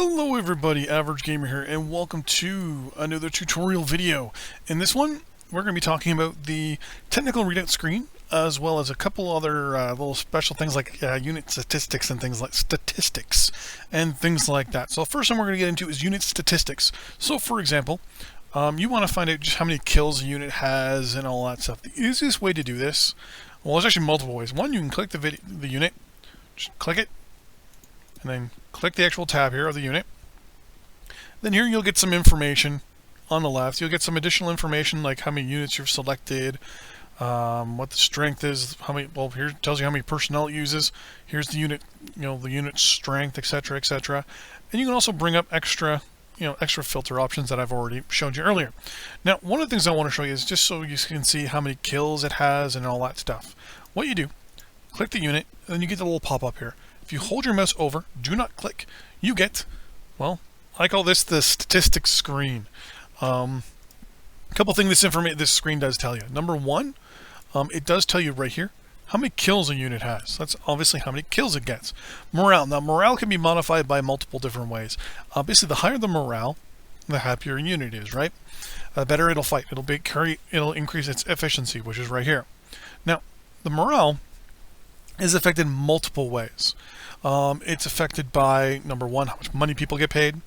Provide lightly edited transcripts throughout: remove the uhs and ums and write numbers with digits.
Hello everybody, Average Gamer here, and welcome to another tutorial video. In this one, we're going to be talking about the technical readout screen, as well as a couple other little special things like unit statistics and things like that. So the first one we're going to get into is unit statistics. So for example, you want to find out just how many kills a unit has and all that stuff. The easiest way to do this, well, there's actually multiple ways. One, you can click the unit, just click it, and then click the actual tab here of the unit. Then here you'll get some information on the left. You'll get some additional information like how many units you've selected, what the strength is, how many. Well, here it tells you how many personnel it uses. Here's the unit, the unit strength, etc., etc. And you can also bring up extra filter options that I've already shown you earlier. Now, one of the things I want to show you is just so you can see how many kills it has and all that stuff. What you do, click the unit, and then you get the little pop-up here. If you hold your mouse over, do not click, you get, well, I call this the statistics screen. A couple things this screen does tell you. Number one, it does tell you right here how many kills a unit has. That's obviously how many kills it gets. Morale. Now, morale can be modified by multiple different ways. Basically, the higher the morale, the happier a unit is, right? The better it'll fight. It'll increase its efficiency, which is right here. Now, the morale is affected multiple ways. It's affected by, number one, how much money people get paid.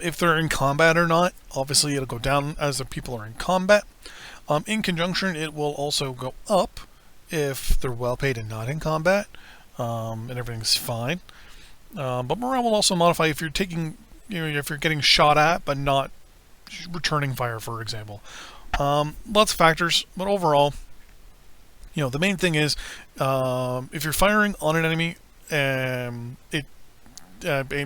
If they're in combat or not, obviously it'll go down as the people are in combat. In conjunction, it will also go up if they're well paid and not in combat, and everything's fine. But morale will also modify if you're taking, if you're getting shot at but not returning fire, for example. Lots of factors, but overall, the main thing is if you're firing on an enemy,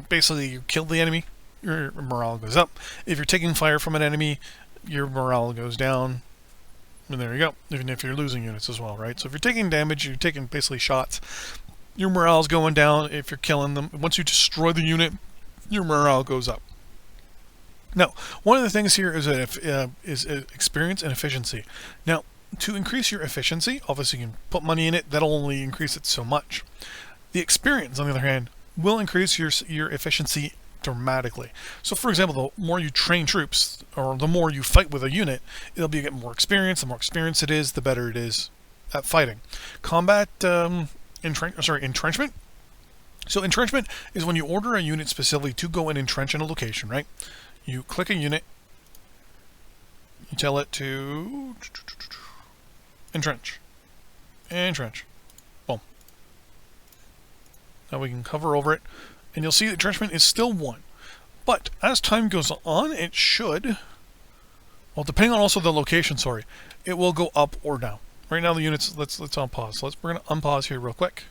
basically you kill the enemy, your morale goes up. If you're taking fire from an enemy, your morale goes down. And there you go. Even if you're losing units as well, right? So if you're taking damage, you're taking basically shots, your morale's going down. If you're killing them, once you destroy the unit, your morale goes up. Now, one of the things here is experience and efficiency. Now, to increase your efficiency, obviously you can put money in it. That'll only increase it so much. The experience, on the other hand, will increase your efficiency dramatically. So, for example, the more you train troops, or the more you fight with a unit, it'll be get more experience. The more experience it is, the better it is at fighting. Combat entrenchment. So, entrenchment is when you order a unit specifically to go and entrench in a location, right? You click a unit, you tell it to entrench. Boom. Now we can hover over it, and you'll see the entrenchment is still 1. But as time goes on, it should, well, depending on also the location, it will go up or down. Right now the units, let's unpause. So we're going to unpause here real quick.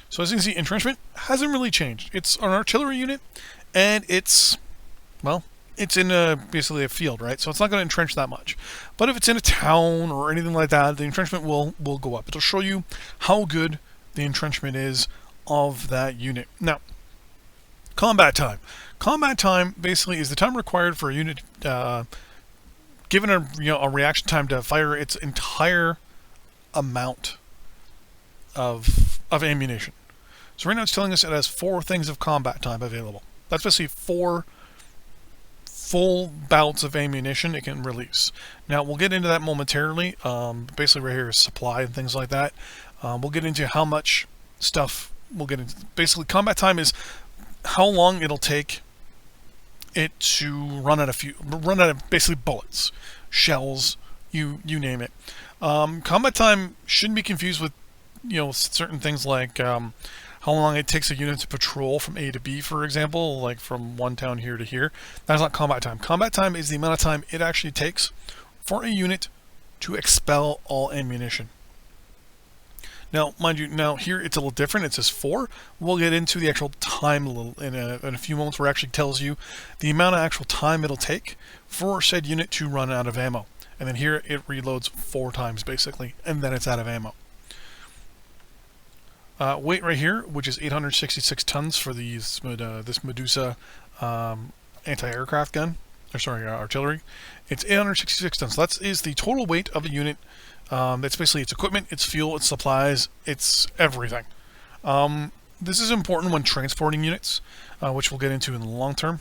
So as you can see, entrenchment hasn't really changed. It's an artillery unit, and it's, well, it's in basically a field, right? So it's not going to entrench that much. But if it's in a town or anything like that, the entrenchment will go up. It'll show you how good the entrenchment is of that unit. Now, combat time. Combat time basically is the time required for a unit, given a reaction time to fire its entire amount of ammunition. So right now it's telling us it has 4 things of combat time available. That's basically 4 full bouts of ammunition it can release. Now we'll get into that momentarily. Basically right here is supply and things like that. We'll get into how much stuff we'll get into. Basically, combat time is how long it'll take it to run out of basically bullets, shells, you name it. Combat time shouldn't be confused with certain things like how long it takes a unit to patrol from A to B, for example, like from one town here to here. That's not combat time. Combat time is the amount of time it actually takes for a unit to expel all ammunition. Now, mind you, here it's a little different. It says 4. We'll get into the actual time in a few moments, where it actually tells you the amount of actual time it'll take for said unit to run out of ammo. And then here it reloads 4 times, basically, and then it's out of ammo. Weight right here, which is 866 tons for this Medusa anti-aircraft gun, artillery. It's 866 tons. So that is the total weight of the unit. That's basically its equipment, its fuel, its supplies, its everything. This is important when transporting units, which we'll get into in the long term.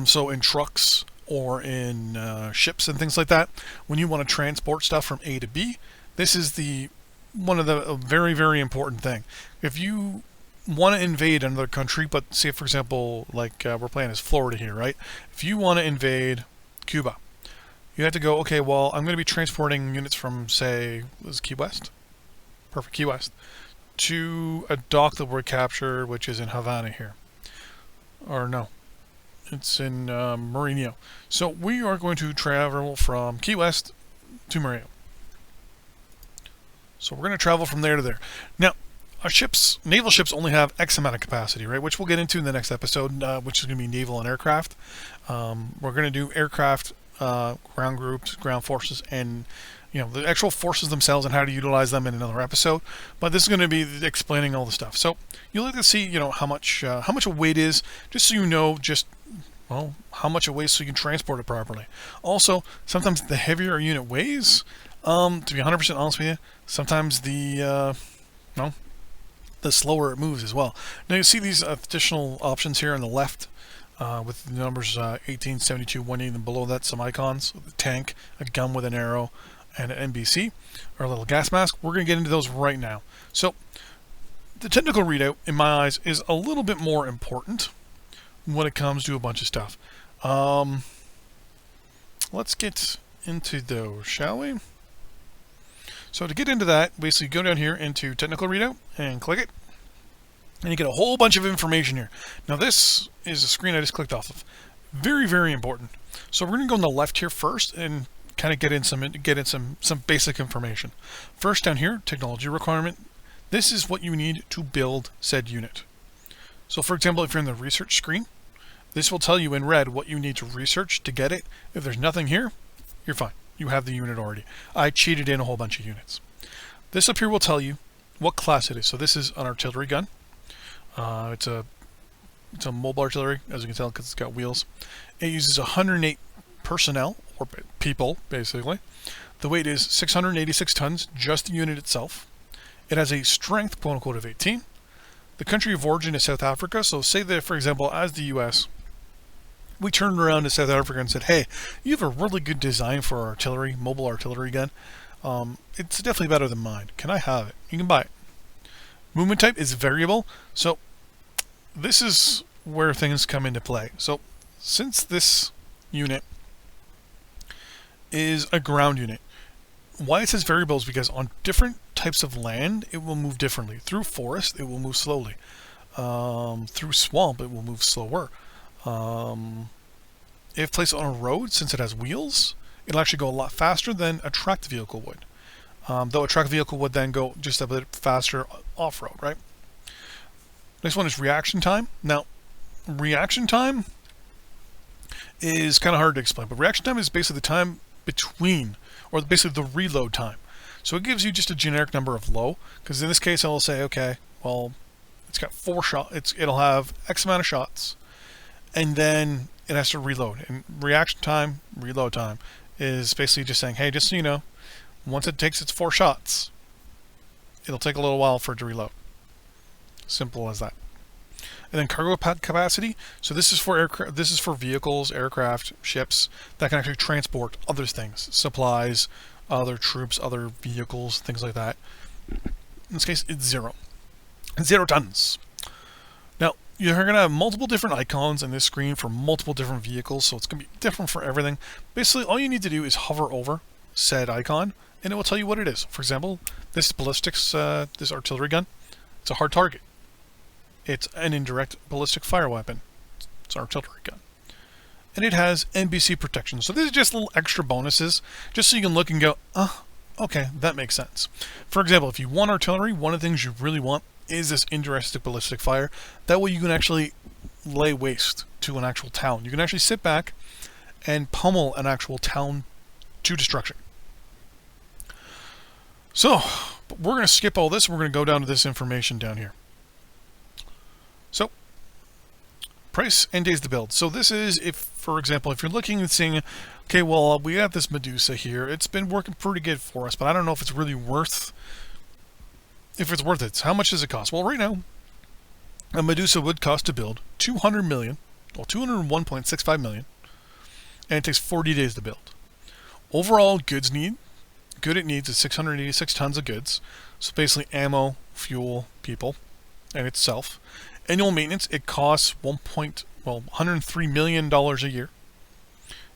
So in trucks or in ships and things like that, when you want to transport stuff from A to B, this is one of the very, very important thing. If you want to invade another country, but say for example, like we're playing as Florida here, right? If you want to invade Cuba, you have to go, okay, well, I'm going to be transporting units from, say, was Key West? Perfect, Key West, to a dock that we're captured, which is in Havana here. Or no, it's in Marino. So we are going to travel from Key West to Marino. So we're going to travel from there to there. Now, our ships, naval ships, only have X amount of capacity, right? Which we'll get into in the next episode, which is going to be naval and aircraft. We're going to do aircraft, ground groups, ground forces, and the actual forces themselves and how to utilize them in another episode. But this is going to be explaining all the stuff. So you'll like to see, how much a weight is, just so you know how much it weighs so you can transport it properly. Also, sometimes the heavier a unit weighs, to be 100% honest with you, sometimes the slower it moves as well. Now you see these additional options here on the left with the numbers 18, 72, 180, and below that some icons, a tank, a gun with an arrow, and an NBC, or a little gas mask. We're going to get into those right now. So the technical readout, in my eyes, is a little bit more important when it comes to a bunch of stuff. Let's get into those, shall we? So to get into that, basically go down here into technical readout and click it. And you get a whole bunch of information here. Now this is a screen I just clicked off of. Very, very important. So we're going to go on the left here first and kind of get in some basic information. First down here, technology requirement. This is what you need to build said unit. So for example, if you're in the research screen, this will tell you in red what you need to research to get it. If there's nothing here, you're fine. You have the unit already. I cheated in a whole bunch of units. This up here will tell you what class it is. So this is an artillery gun. It's a mobile artillery, as you can tell, because it's got wheels. It uses 108 personnel, or people, basically. The weight is 686 tons, just the unit itself. It has a strength, quote-unquote, of 18. The country of origin is South Africa. So say that, for example, as the U.S., we turned around to South Africa and said, hey, you have a really good design for our artillery, mobile artillery gun. It's definitely better than mine. Can I have it? You can buy it. Movement type is variable. So this is where things come into play. So since this unit is a ground unit, why it says variable is because on different types of land, it will move differently. Through forest, it will move slowly. Through swamp, it will move slower. If placed on a road, since it has wheels, it'll actually go a lot faster than a tracked vehicle would. Though a tracked vehicle would then go just a bit faster off-road, right? Next one is reaction time. Now, reaction time is kind of hard to explain, but reaction time is basically the time between, or basically the reload time. So it gives you just a generic number of low, because in this case, I'll say, okay, well, it's got 4 shots. It'll have X amount of shots, and then it has to reload. And reaction time, reload time, is basically just saying, hey, just so you know, once it takes its 4 shots, it'll take a little while for it to reload. Simple as that. And then cargo capacity. So this is for aircraft. This is for vehicles, aircraft, ships that can actually transport other things, supplies, other troops, other vehicles, things like that. In this case, it's 0. 0 tons. Now, you're going to have multiple different icons in this screen for multiple different vehicles, so it's going to be different for everything. Basically, all you need to do is hover over said icon, and it will tell you what it is. For example, this ballistics, this artillery gun, it's a hard target. It's an indirect ballistic fire weapon. It's an artillery gun. And it has NBC protection. So this is just little extra bonuses, just so you can look and go, okay, that makes sense. For example, if you want artillery, one of the things you really want is this indirect ballistic fire. That way you can actually lay waste to an actual town. You can actually sit back and pummel an actual town to destruction. So, but we're going to skip all this. We're going to go down to this information down here. So, price and days to build. So this is, if, for example, if you're looking and saying, okay, well, we got this Medusa here. It's been working pretty good for us, but I don't know if it's really worth if it's worth it. So how much does it cost? Well, right now, a Medusa would cost to build 200 million, well, 201.65 million, and it takes 40 days to build. Overall good it needs is 686 tons of goods. So basically ammo, fuel, people, and itself. Annual maintenance, it costs $103 million a year.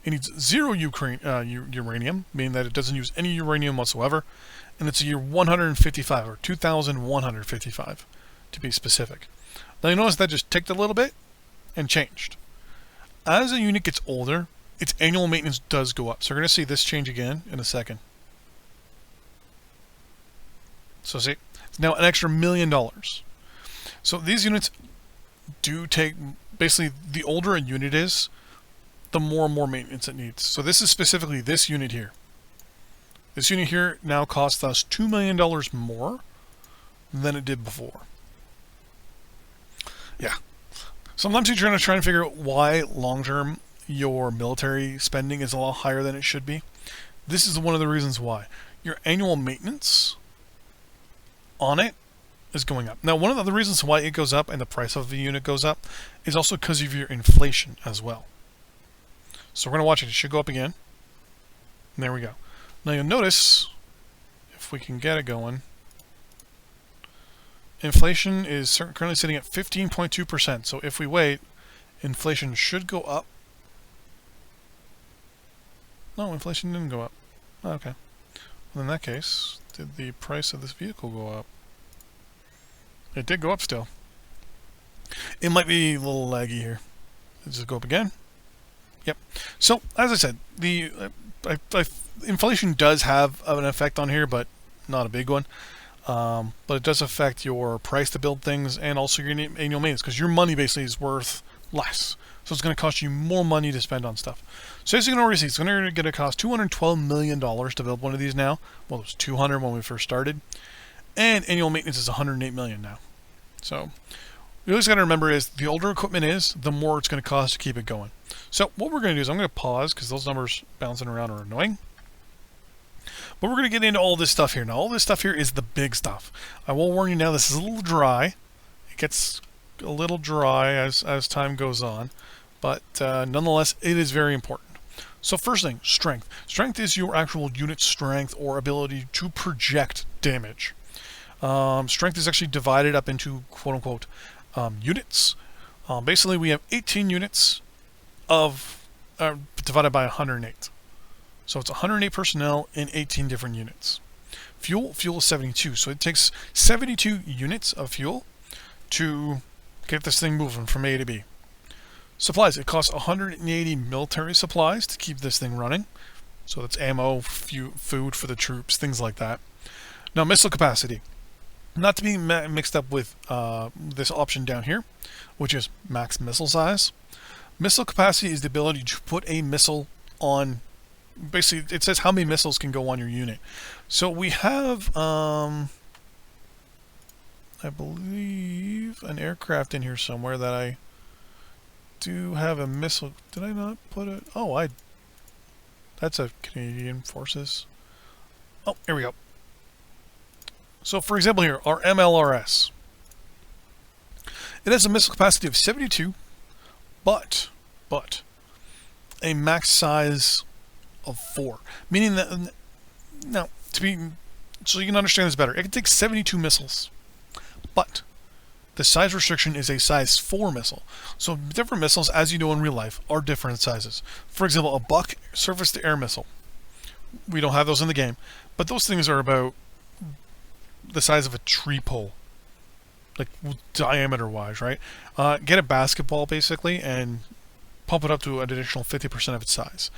It needs 0 uranium, meaning that it doesn't use any uranium whatsoever. And it's a year 155, or 2,155 to be specific. Now you notice that just ticked a little bit and changed. As a unit gets older, its annual maintenance does go up. So we're going to see this change again in a second. So see, it's now an extra $1 million. So these units do take, basically the older a unit is, the more and more maintenance it needs. So this is specifically this unit here. This unit here now costs us $2 million more than it did before. Yeah. Sometimes you're trying to figure out why long-term your military spending is a lot higher than it should be. This is one of the reasons why. Your annual maintenance on it is going up. Now, one of the other reasons why it goes up and the price of the unit goes up is also because of your inflation as well. So we're going to watch it. It should go up again. And there we go. Now you'll notice, if we can get it going, inflation is currently sitting at 15.2%. So if we wait, inflation should go up. No, inflation didn't go up. Oh, okay. Well, in that case, did the price of this vehicle go up? It did go up still. It might be a little laggy here. Does it go up again? Yep. So, as I said, the inflation does have an effect on here, but not a big one. But it does affect your price to build things and also your annual maintenance, because your money basically is worth less. So it's going to cost you more money to spend on stuff. So as you can already see, it's going to cost $212 million to build one of these now. Well, it was 200 when we first started. And annual maintenance is $108 million now. So you always got to remember is the older equipment is, the more it's going to cost to keep it going. So what we're going to do is I'm going to pause because those numbers bouncing around are annoying. But we're going to get into all this stuff here. Now, all this stuff here is the big stuff. I will warn you now, this is a little dry. It gets a little dry as time goes on. But nonetheless, it is very important. So first thing, strength. Strength is your actual unit strength or ability to project damage. Strength is actually divided up into quote-unquote units. Basically, we have 18 units of divided by 108. So it's 108 personnel in 18 different units. Fuel is 72. So it takes 72 units of fuel to get this thing moving from A to B. Supplies. It costs 180 military supplies to keep this thing running. So that's ammo, food for the troops, things like that. Now, missile capacity. Not to be mixed up with this option down here, which is max missile size. Missile capacity is the ability to put a missile on. Basically, it says how many missiles can go on your unit. So we have, I believe, an aircraft in here somewhere that I do have a missile. Did I not put it? Oh, that's a Canadian Forces. Oh, here we go. So, for example here, our MLRS. It has a missile capacity of 72, but a max size of 4. Meaning that, now, so you can understand this better, it can take 72 missiles, but the size restriction is a size 4 missile. So different missiles, as you know in real life, are different sizes. For example, a Buck surface-to-air missile. We don't have those in the game, but those things are about the size of a tree pole, like diameter-wise, right? Get a basketball, basically, and pump it up to an additional 50% of its size.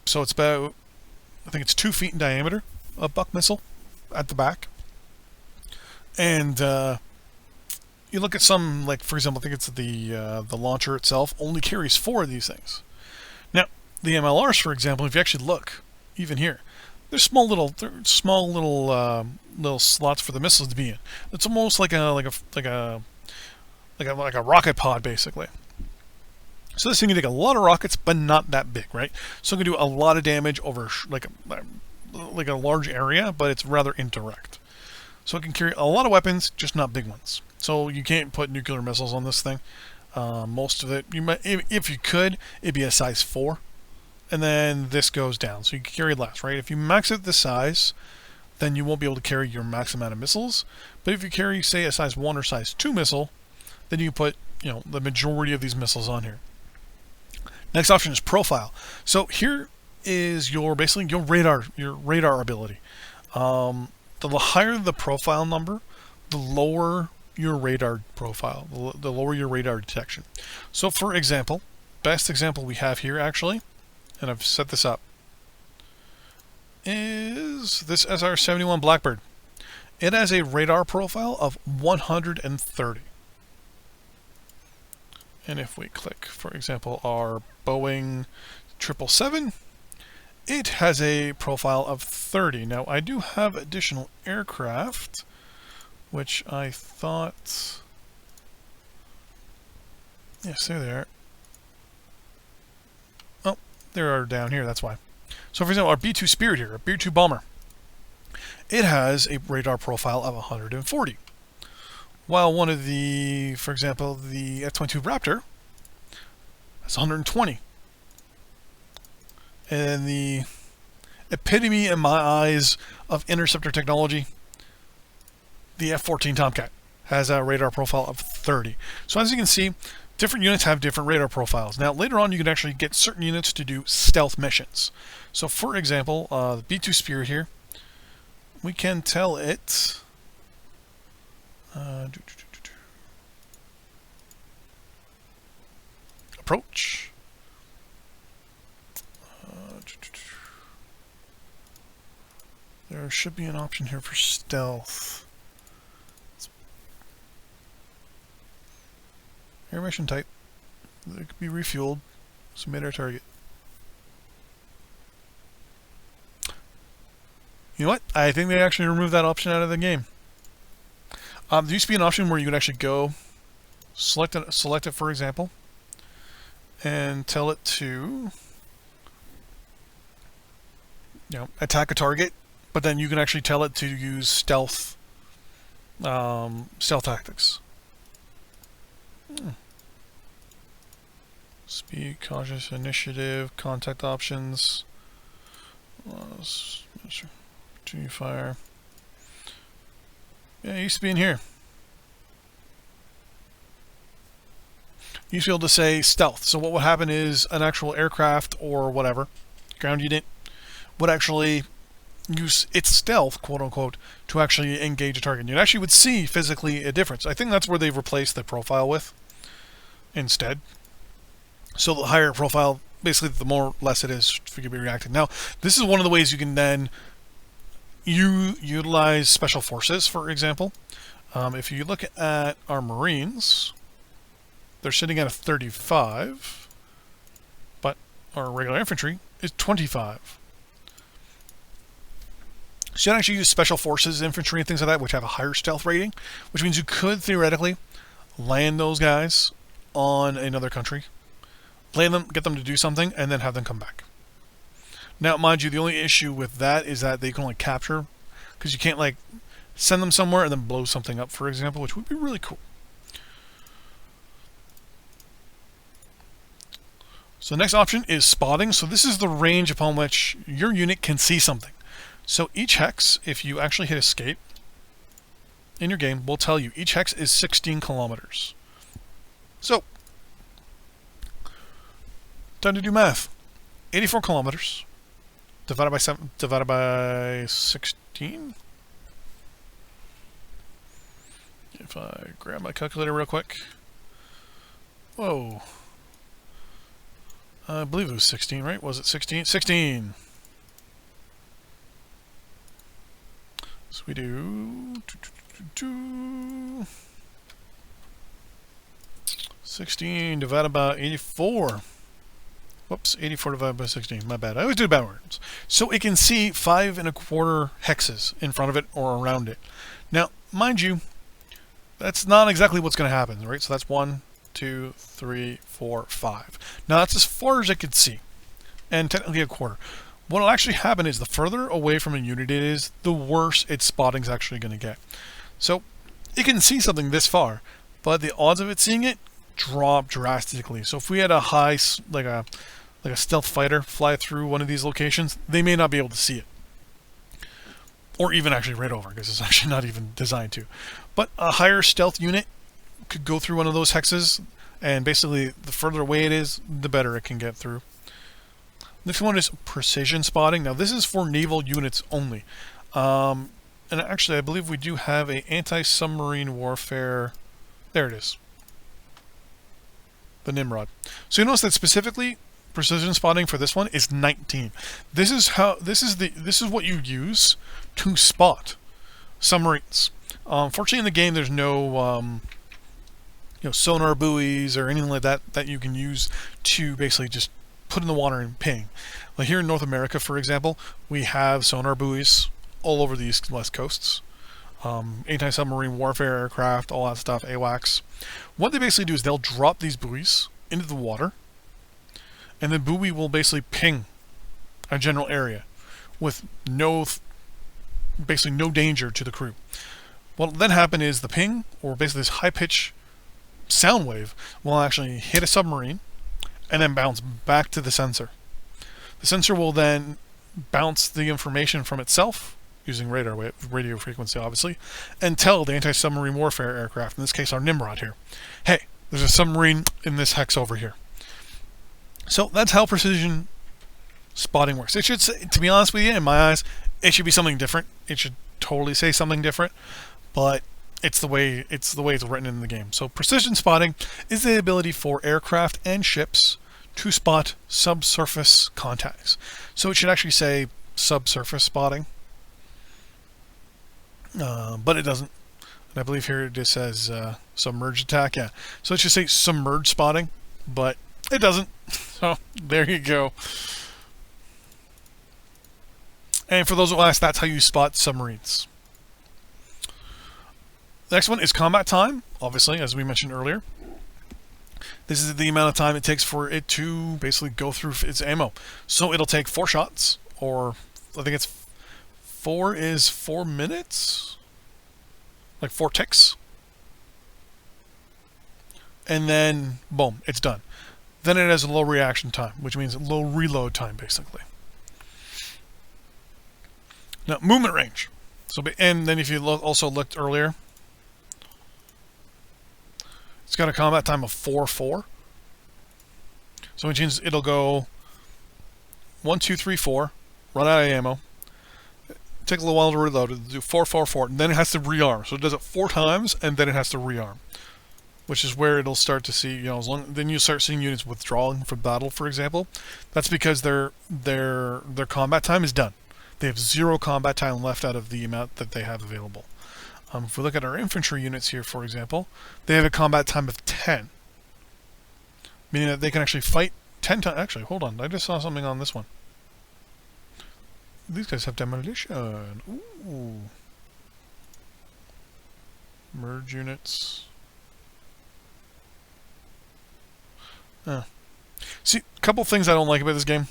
So it's about, I think it's 2 feet in diameter, a Buck missile at the back. And you look at some, like, for example, I think it's the launcher itself only carries 4 of these things. Now, the MLRs, for example, if you actually look, even here, there's small little slots for the missiles to be in. It's almost like a rocket pod, basically. So this thing can take a lot of rockets, but not that big, right? So it can do a lot of damage over like a large area, but it's rather indirect. So it can carry a lot of weapons, just not big ones. So you can't put nuclear missiles on this thing. Most of it, you might, if you could, it'd be a size 4. And then this goes down, so you can carry less, right? If you max out the size, then you won't be able to carry your max amount of missiles. But if you carry, say, a size 1 or size 2 missile, then you put, the majority of these missiles on here. Next option is profile. So here is basically your radar ability. The higher the profile number, the lower your radar profile, the lower your radar detection. So for example, best example we have here actually, and I've set this up, is this SR-71 Blackbird. It has a radar profile of 130. And if we click, for example, our Boeing 777, it has a profile of 30. Now, I do have additional aircraft, which I thought... Yes, they're there. Oh, they are down here, that's why. So, for example, our B-2 Spirit here, our B-2 Bomber, it has a radar profile of 140. While one of the, for example, the F-22 Raptor has 120. And the epitome in my eyes of interceptor technology, the F-14 Tomcat, has a radar profile of 30. So as you can see, different units have different radar profiles. Now later on you can actually get certain units to do stealth missions. So for example, the B-2 Spirit here, we can tell it... approach. There should be an option here for stealth. Air mission type. It could be refueled. Submit our target. You know what? I think they actually removed that option out of the game. There used to be an option where you could actually go select it, for example, and tell it to attack a target, but then you can actually tell it to use stealth tactics. Speed, cautious, initiative, contact options, fire. Yeah, it used to be in here. You used to be able to say stealth. So what would happen is an actual aircraft or whatever, ground unit, would actually use its stealth, quote unquote, to actually engage a target. You actually would see physically a difference. I think that's where they've replaced the profile with instead. So the higher profile, basically the more less it is for you to be reacting. Now, this is one of the ways you can then utilize special forces, for example. If you look at our Marines, they're sitting at a 35, but our regular infantry is 25. So you can actually use special forces, infantry, and things like that, which have a higher stealth rating, which means you could theoretically land those guys on another country, land them, get them to do something, and then have them come back. Now, mind you, the only issue with that is that they can only capture, because you can't like send them somewhere and then blow something up, for example, which would be really cool. So the next option is spotting. So this is the range upon which your unit can see something. So each hex, if you actually hit escape in your game, will tell you each hex is 16 kilometers. So, time to do math. 84 kilometers divided by 16. If I grab my calculator real quick. Whoa. I believe it was 16, right? Was it 16? 16! So we do 16 divided by 84. Whoops, 84 divided by 16. My bad. I always do backwards. So it can see 5 1/4 hexes in front of it or around it. Now, mind you, that's not exactly what's going to happen, right? So that's 1, 2, 3, 4, 5. Now that's as far as it could see, and technically a quarter. What will actually happen is the further away from a unit it is, the worse its spotting is actually going to get. So it can see something this far, but the odds of it seeing it drop drastically. So if we had a high, like a stealth fighter fly through one of these locations, they may not be able to see it. Or even actually right over, because it's actually not even designed to. But a higher stealth unit could go through one of those hexes, and basically the further away it is, the better it can get through. Next one is precision spotting. Now this is for naval units only. And actually I believe we do have a anti-submarine warfare. There it is. The Nimrod. So you notice that specifically precision spotting for this one is 19. This is what you use to spot submarines. Fortunately in the game there's no sonar buoys or anything like that that you can use to basically just put in the water and ping. Like here in North America, for example, we have sonar buoys all over the east and west coasts. Anti-submarine warfare aircraft, all that stuff, AWACS. What they basically do is they'll drop these buoys into the water, and the buoy will basically ping a general area with basically no danger to the crew. What will then happen is the ping, or basically this high-pitch sound wave, will actually hit a submarine and then bounce back to the sensor. The sensor will then bounce the information from itself, using radio frequency obviously, and tell the anti-submarine warfare aircraft, in this case our Nimrod here, hey, there's a submarine in this hex over here. So that's how precision spotting works. It should say, to be honest with you, in my eyes, it should be something different. It should totally say something different, but it's the way it's written in the game. So precision spotting is the ability for aircraft and ships to spot subsurface contacts. So it should actually say subsurface spotting, but it doesn't. And I believe here it just says submerged attack. Yeah, so it should say submerged spotting, but it doesn't. So there you go. And for those who ask, that's how you spot submarines. The next one is combat time, obviously, as we mentioned earlier. This is the amount of time it takes for it to basically go through its ammo. So it'll take 4 shots, or I think it's 4 is 4 minutes? Like 4 ticks. And then, boom, it's done. Then it has a low reaction time, which means low reload time, basically. Now, movement range. So, and then if you also looked earlier, it's got a combat time of 4-4. So which means it'll go 1, 2, 3, 4, run out of ammo, take a little while to reload, it'll do 4-4-4, and then it has to rearm. So it does it 4 times, and then it has to rearm, which is where it'll start to see, then you start seeing units withdrawing from battle, for example. That's because their combat time is done. They have 0 combat time left out of the amount that they have available. If we look at our infantry units here, for example, they have a combat time of 10. Meaning that they can actually fight 10 times. Actually, hold on. I just saw something on this one. These guys have demolition. Ooh. Merge units. See, a couple things I don't like about this game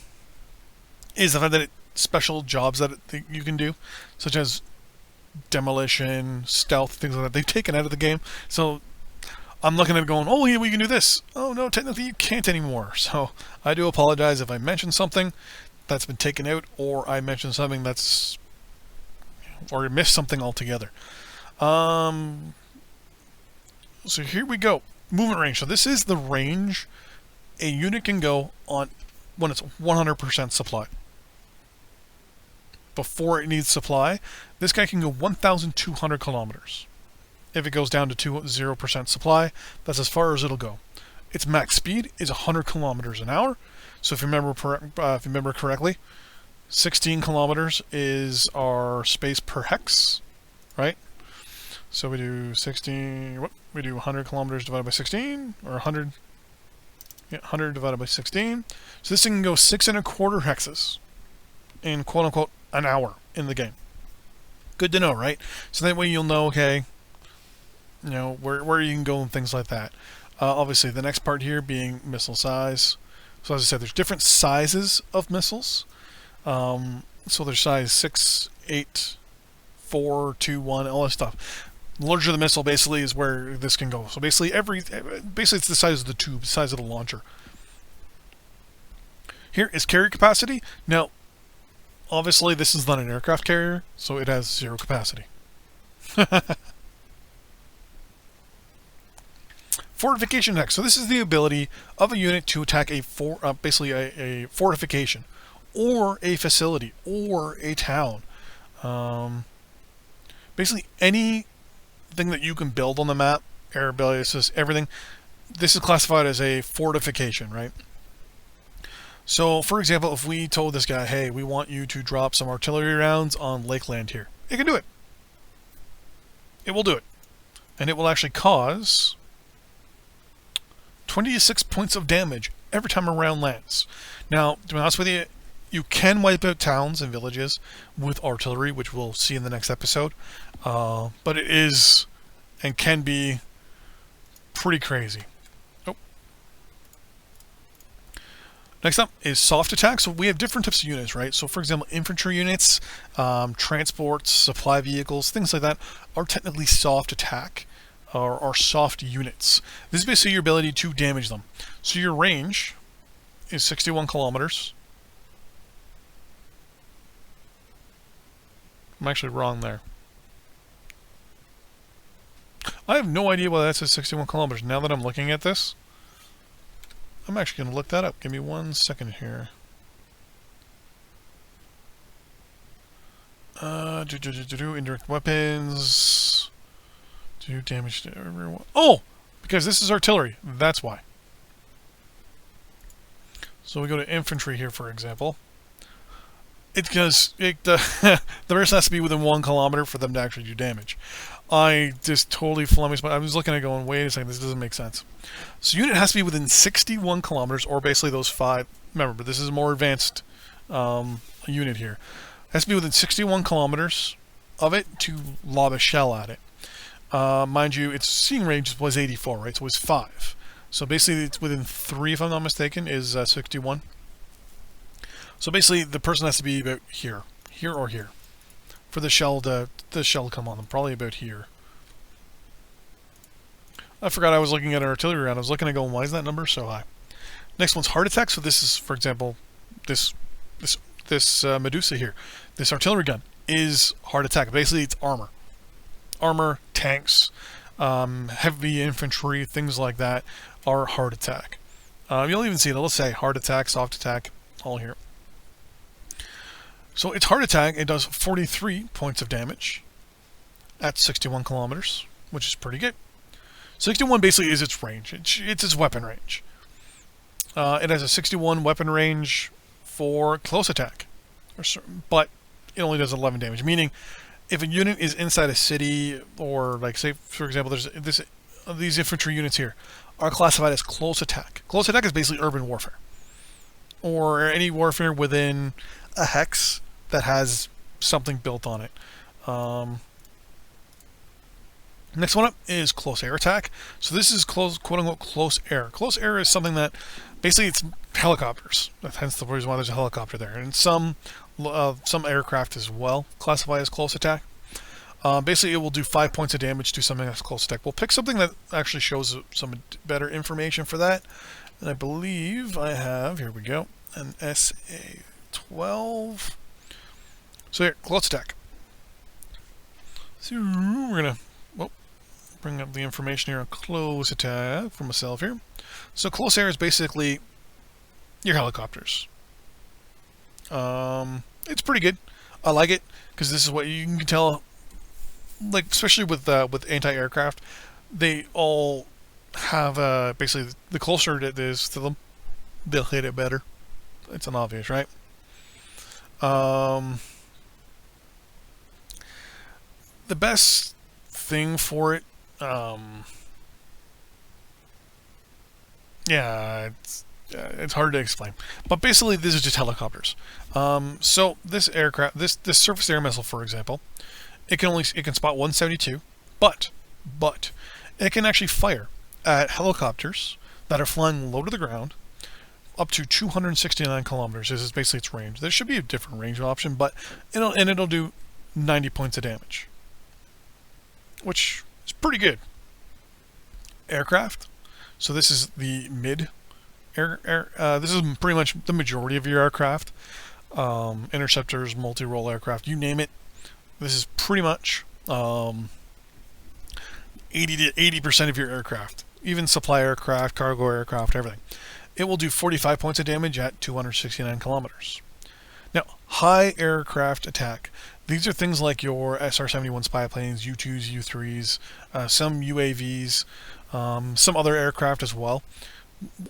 is the fact that special jobs that you can do, such as demolition, stealth, things like that, they've taken out of the game. So I'm looking at it going, oh yeah, we can do this. Oh no, technically you can't anymore. So I do apologize if I mentioned something that's been taken out, or I mentioned something that's, or missed something altogether. So here we go. Movement range. So this is the range a unit can go on when it's 100% supplied. Before it needs supply, this guy can go 1,200 kilometers. If it goes down to 0% supply, that's as far as it'll go. Its max speed is 100 kilometers an hour. So if you remember correctly, 16 kilometers is our space per hex, right? So we do 100 kilometers divided by 16, or 100 divided by 16. So this thing can go 6 1/4 hexes in quote-unquote an hour in the game. Good to know, right? So that way you'll know, okay, where you can go and things like that. Obviously, the next part here being missile size. So as I said, there's different sizes of missiles. So they're size 6, 8, 4, 2, 1, all that stuff. The larger the missile basically is where this can go. So basically it's the size of the tube, the size of the launcher. Here is carrier capacity. Now, obviously this is not an aircraft carrier, so it has 0 capacity. Fortification attack. So this is the ability of a unit to attack basically a fortification, or a facility, or a town. Basically anything that you can build on the map, air bases, everything. This is classified as a fortification, right? So, for example, if we told this guy, hey, we want you to drop some artillery rounds on Lakeland here, it can do it. It will do it. And it will actually cause 26 points of damage every time a round lands. Now, to be honest with you, you can wipe out towns and villages with artillery, which we'll see in the next episode. But it is and can be pretty crazy. Oh. Next up is soft attack. So we have different types of units, right? So for example, infantry units, transports, supply vehicles, things like that are technically soft attack, or soft units. This is basically your ability to damage them. So your range is 61 kilometers. I'm actually wrong there. I have no idea why that says 61 kilometers. Now that I'm looking at this, I'm actually going to look that up. Give me 1 second here. Indirect weapons. Do damage to everyone. Oh! Because this is artillery. That's why. So we go to infantry here, for example. It's because the rest has to be within 1 kilometer for them to actually do damage. I just totally flummoxed. I was looking at it going, wait a second, this doesn't make sense. So unit has to be within 61 kilometers, or basically those 5. Remember, this is a more advanced unit here. It has to be within 61 kilometers of it to lob a shell at it. Mind you, its seeing range was 84, right? So it was 5. So basically, it's within 3, if I'm not mistaken, is 61. So basically, the person has to be about here or here, for the shell to come on them. Probably about here. I forgot I was looking at an artillery round. I was looking at going, why is that number so high? Next one's heart attack. So this is, for example, this Medusa here. This artillery gun is heart attack. Basically, it's armor, tanks, heavy infantry, things like that are heart attack. You'll even see it. Let's say heart attack, soft attack, all here. So it's heart attack. It does 43 points of damage at 61 kilometers, which is pretty good. 61 basically is its range. It's its weapon range. It has a 61 weapon range for close attack, but it only does 11 damage. Meaning, if a unit is inside a city, or like say for example, there's these infantry units here are classified as close attack. Close attack is basically urban warfare, or any warfare within a hex that has something built on it. Next one up is close air attack. So this is quote-unquote close air. Close air is something that basically it's helicopters. Hence the reason why there's a helicopter there, and some aircraft as well classify as close attack. Basically, it will do 5 points of damage to something that's close attack. We'll pick something that actually shows some better information for that. And I believe I have, here we go, an SA-12. So here, close attack. So we're going to bring up the information here on close attack for myself here. So close air is basically your helicopters. It's pretty good. I like it because this is what you can tell. Like especially with anti-aircraft, they all have basically the closer it is to them, they'll hit it better. It's an obvious, right? The best thing for it, yeah, it's hard to explain. But basically, this is just helicopters. So this aircraft, this surface air missile, for example, it can spot 172, but it can actually fire at helicopters that are flying low to the ground, up to 269 kilometers. This is basically its range. There should be a different range option, but it'll do 90 points of damage, which is pretty good. Aircraft. So this is the mid this is pretty much the majority of your aircraft. Interceptors, multi-role aircraft, you name it. This is pretty much 80 to 80% of your aircraft. Even supply aircraft, cargo aircraft, everything. It will do 45 points of damage at 269 kilometers. Now, high aircraft attack. These are things like your SR-71 spy planes, U-2s, U-3s, some UAVs, some other aircraft as well,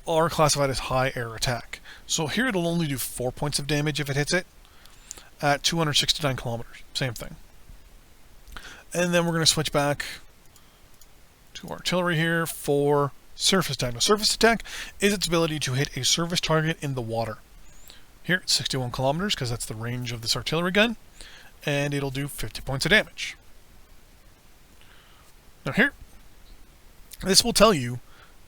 are classified as high air attack. So here it'll only do 4 points of damage if it hits it at 269 kilometers. Same thing. And then we're going to switch back to artillery here for surface attack. Now, surface attack is its ability to hit a surface target in the water. Here it's 61 kilometers because that's the range of this artillery gun, and it'll do 50 points of damage. Now here, this will tell you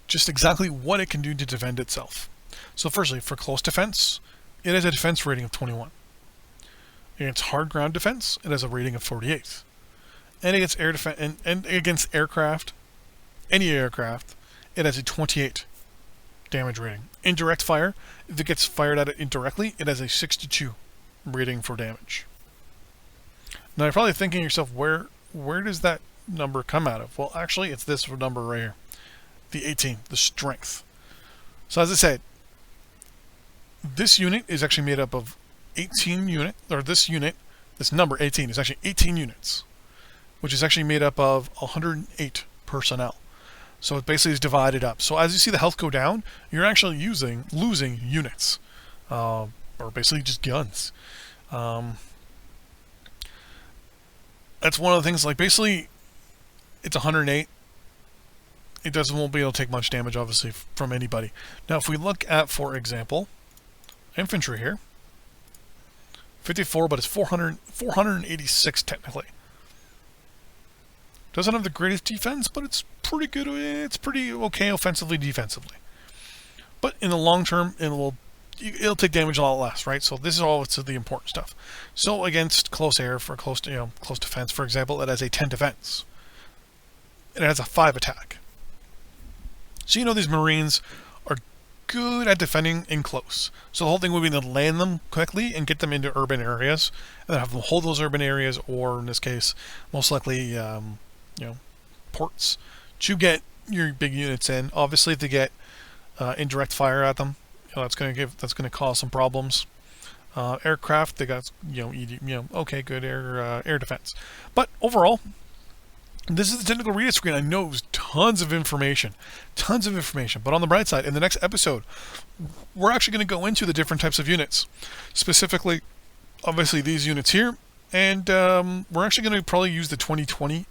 just exactly what it can do to defend itself. So firstly, for close defense, it has a defense rating of 21. Against hard ground defense, it has a rating of 48. And against air defense and against aircraft, any aircraft, it has a 28 damage rating. Indirect fire, if it gets fired at it indirectly, it has a 62 rating for damage. Now you're probably thinking to yourself, where does that number come out of? Well, actually, it's this number right here, the 18, the strength. So as I said, this unit is actually made up of 18 units, or this number 18 is actually 18 units, which is actually made up of 108 personnel. So it basically is divided up. So as you see the health go down, you're actually losing units, or basically just guns. That's one of the things. Like basically, it's 108. It won't be able to take much damage, obviously, from anybody. Now, if we look at, for example, infantry here, 54, but it's 486 technically. Doesn't have the greatest defense, but it's pretty good. It's pretty okay offensively, defensively. But in the long term, it'll take damage a lot less, right? So this is all the important stuff. So against close air, for close defense, for example, it has a 10 defense. It has a 5 attack. So these Marines are good at defending in close. So the whole thing would be to land them quickly and get them into urban areas, and then have them hold those urban areas, or in this case, most likely, ports, to get your big units in. Obviously, if they get indirect fire at them, that's going to cause some problems. Aircraft, they got okay, good air defense, but overall, this is the technical readout screen. I know it was tons of information. But on the bright side, in the next episode, we're actually going to go into the different types of units. Specifically, obviously, these units here. And we're actually going to probably use the 2020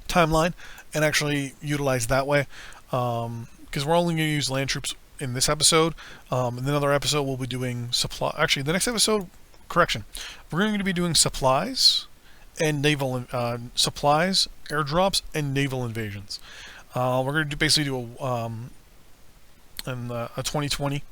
timeline and actually utilize that way. Because we're only going to use land troops in this episode. In another episode, we'll be doing supply. Actually, the next episode, correction. We're going to be doing supplies and naval supplies, airdrops, and naval invasions. We're going to basically do a 2020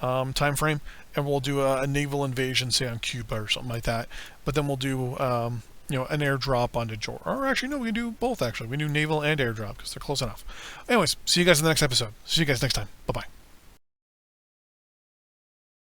time frame, and we'll do a naval invasion, say on Cuba or something like that. But then we'll do an airdrop onto Georgia. Or actually, no, we can do both. Actually, we can do naval and airdrop because they're close enough. Anyways, see you guys in the next episode. See you guys next time. Bye bye.